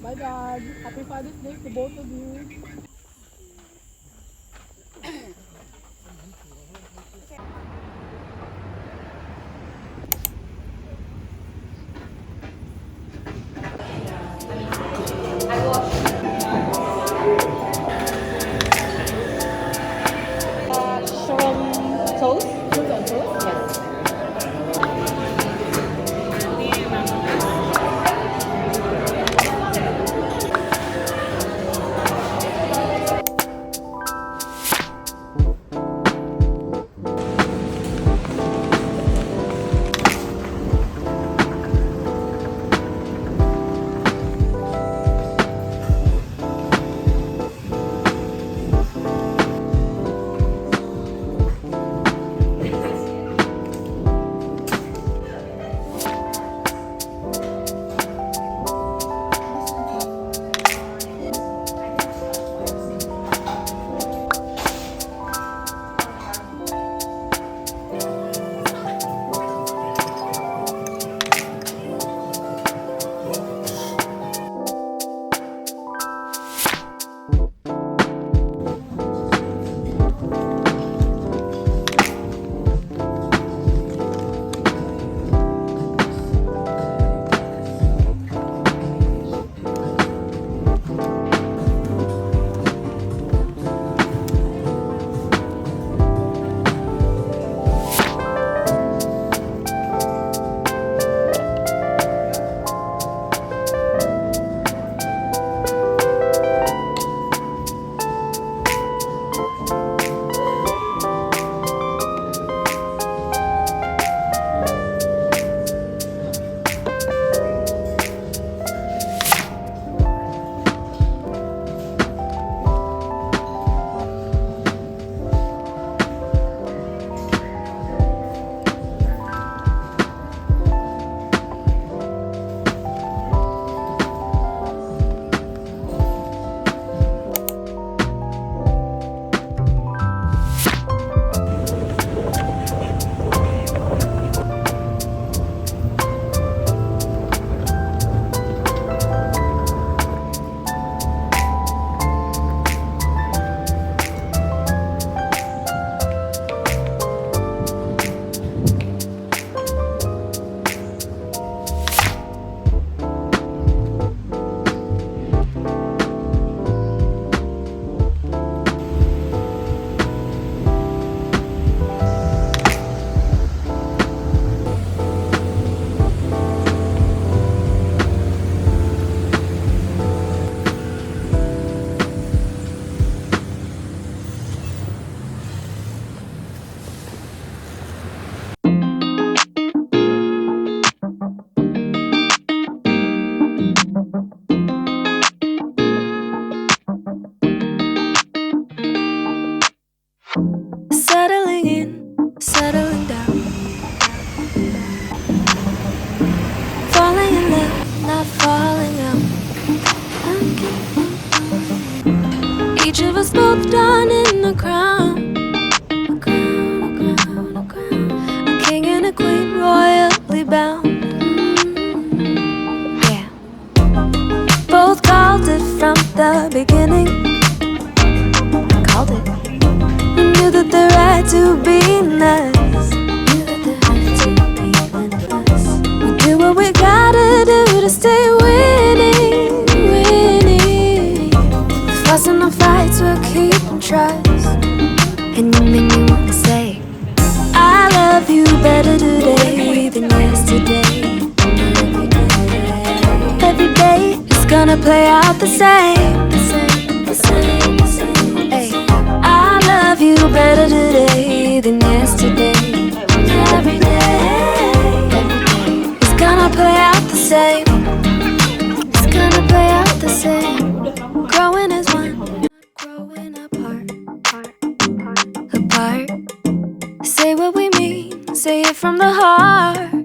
Bye, Dad. Happy Father's Day to both of you. moved on in a crown. A king and a queen royally bound. Yeah. Both called it from the beginning. Called it. We knew that the right to be nice. We do what we gotta do to stay winning, winning. The fuss and the fights will keep trust. And you make me wanna say I love you better today than yesterday. Every day is gonna play out the same. Ay, I love you better today than yesterday. Every day is gonna play out the same. It's gonna play out the same. Growing as one, growing apart. Say what we mean, say it from the heart.